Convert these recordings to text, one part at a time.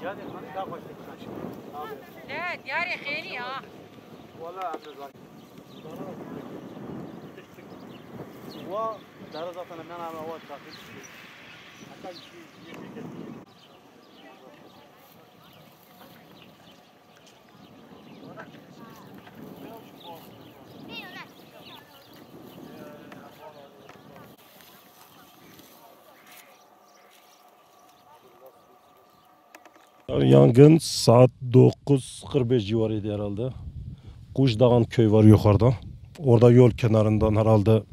لا دياري خيري ها والله عبد الزاك و دار zaten ben ama o takip hatta Yangın saat 9:45 civarıydı herhalde. Kuşdağın köy var yukarıda. Orada yol kenarından herhalde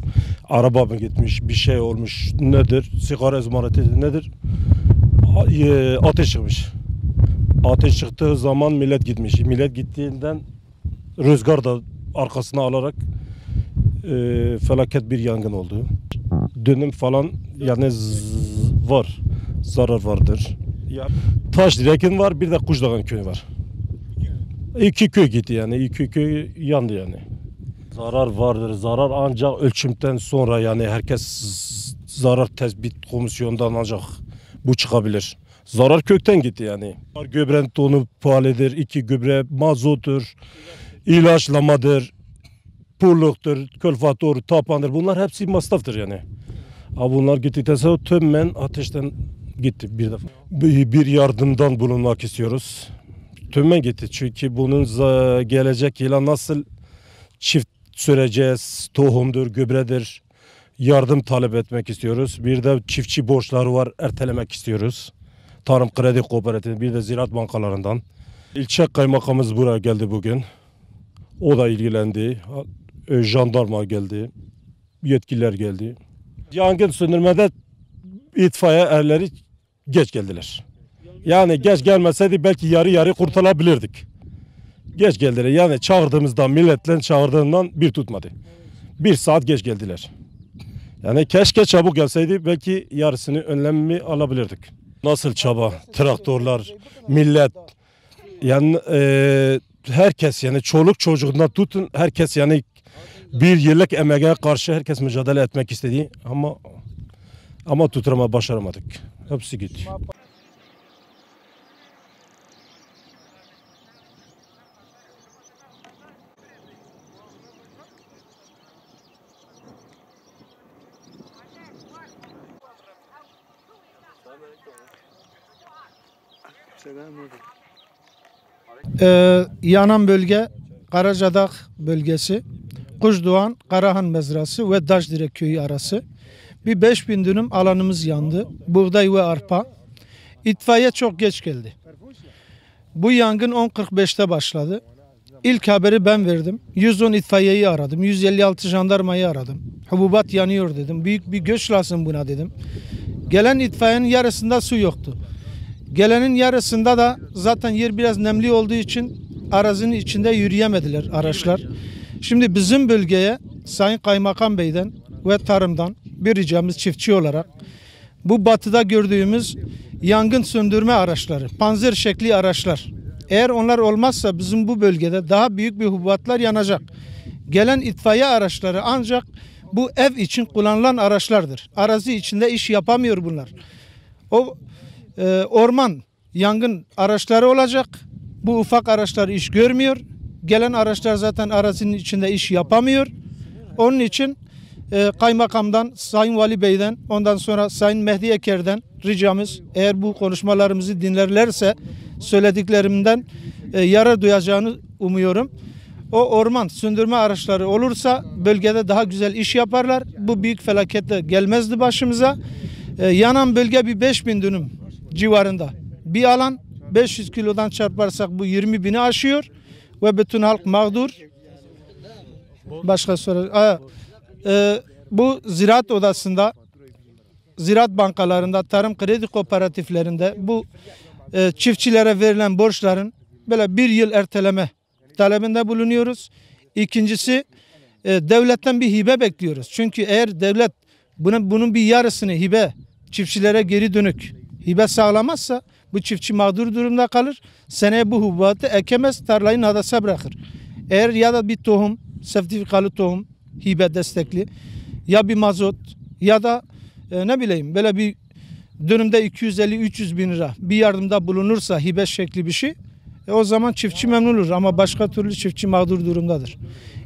araba mı gitmiş, bir şey olmuş, nedir? Sigara izmariti nedir? Ateş çıkmış. Ateş çıktığı zaman millet gitmiş. Millet gittiğinden rüzgar da arkasına alarak felaket bir yangın oldu. Dönüm falan yani var. Zarar vardır. Ya, Taşdirek'in var, bir de Kuşdağın köyü var. İki köy gitti yani, iki köy yandı yani. Zarar vardır, zarar ancak ölçümden sonra yani herkes zarar tespit komisyonundan ancak bu çıkabilir. Zarar kökten gitti yani. Gübre tonu pahalıdır, iki gübre mazotur, ilaçlamadır, pulluktur, külfator, tapandır, bunlar hepsi masraftır yani. Bunlar gittikten sonra tümmen ateşten gitti bir defa. Bir yardımdan bulunmak istiyoruz. Tümmen gitti çünkü bunun gelecek yıla nasıl çift süreceğiz, tohumdur, gübredir, yardım talep etmek istiyoruz. Bir de çiftçi borçları var, ertelemek istiyoruz. Tarım Kredi Kooperatifi, bir de ziraat bankalarından. İlçe kaymakamımız buraya geldi bugün. O da ilgilendi. Jandarma geldi, yetkililer geldi. Yangın söndürmede itfaiye erleri geç geldiler. Yani geç gelmeseydi belki yarı yarı kurtulabilirdik. Geç geldiler. Yani çağırdığımızda milletle çağırdığından bir tutmadı. Bir saat geç geldiler. Yani keşke çabuk gelseydi belki yarısını önlemimi alabilirdik. Nasıl çaba? Traktörler, millet. Yani herkes yani çoluk çocuğundan tutun herkes yani bir yıllık emeğe karşı herkes mücadele etmek istedi ama tutturama başaramadık. Hepsi gitti. Yanan bölge Karacadağ bölgesi, Kuşdoğan, Karahan Mezrası ve Daşdirek köyü arası. Bir 5000 dönüm alanımız yandı. Buğday ve arpa. İtfaiye çok geç geldi. Bu yangın 10.45'te başladı. İlk haberi ben verdim. 110 itfaiyeyi aradım. 156 jandarmayı aradım. Hububat yanıyor dedim. Büyük bir göç lazım buna dedim. Gelen itfaiyenin yarısında su yoktu. Gelenin yarısında da zaten yer biraz nemli olduğu için arazinin içinde yürüyemediler araçlar. Şimdi bizim bölgeye Sayın Kaymakam Bey'den ve Tarım'dan bir ricamız çiftçi olarak bu batıda gördüğümüz yangın söndürme araçları, panzer şekli araçlar. Eğer onlar olmazsa bizim bu bölgede daha büyük bir hububatlar yanacak. Gelen itfaiye araçları ancak bu ev için kullanılan araçlardır. Arazi içinde iş yapamıyor bunlar. O orman yangın araçları olacak. Bu ufak araçlar iş görmüyor. Gelen araçlar zaten arazinin içinde iş yapamıyor. Onun için Kaymakamdan, Sayın Vali Bey'den, ondan sonra Sayın Mehdi Eker'den ricamız, eğer bu konuşmalarımızı dinlerlerse söylediklerimden yarar duyacağını umuyorum. O orman söndürme araçları olursa bölgede daha güzel iş yaparlar. Bu büyük felaketle gelmezdi başımıza. Yanan bölge bir 5000 dönüm civarında bir alan. 500 kilodan çarparsak bu 20.000'i aşıyor ve bütün halk mağdur. Başka soru. Bu ziraat odasında, ziraat bankalarında, tarım kredi kooperatiflerinde bu çiftçilere verilen borçların böyle bir yıl erteleme talebinde bulunuyoruz. İkincisi devletten bir hibe bekliyoruz. Çünkü eğer devlet bunun bir yarısını hibe çiftçilere geri dönük hibe sağlamazsa bu çiftçi mağdur durumda kalır. Seneye bu hububatı ekemez, tarlayı nadasa bırakır. Eğer ya da bir tohum, sertifikalı tohum, hibe destekli ya bir mazot ya da ne bileyim böyle bir dönümde 250-300 bin lira bir yardımda bulunursa hibe şekli bir şey, o zaman çiftçi memnun olur ama başka türlü çiftçi mağdur durumdadır.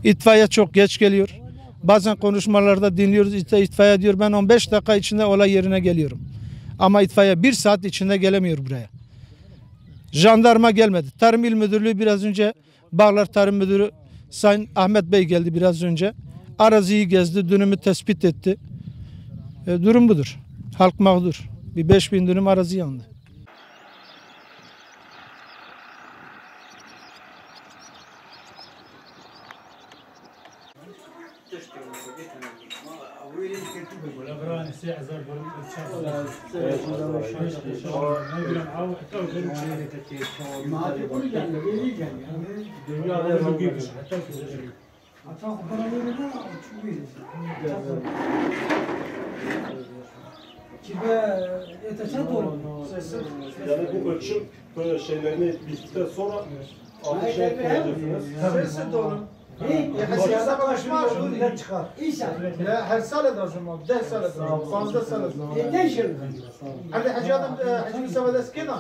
İtfaiye çok geç geliyor. Bazen konuşmalarda dinliyoruz, itfaiye diyor ben 15 dakika içinde olay yerine geliyorum. Ama itfaiye 1 saat içinde gelemiyor buraya. Jandarma gelmedi. Tarım İl Müdürlüğü biraz önce, Bağlar Tarım Müdürü Sayın Ahmet Bey geldi biraz önce. Araziyi gezdi, dönümü tespit etti. Durum budur. Halk mağdur. Bir 5000 dönüm arazi yandı. Yani bu ölçüm böyle şeylerini bittikten sonra alışveriş yapacaksınız. Her sene lazım abi, 10 sene lazım, fazla sene lazım. Hadi hacı adam, hacı müsaade eskiden.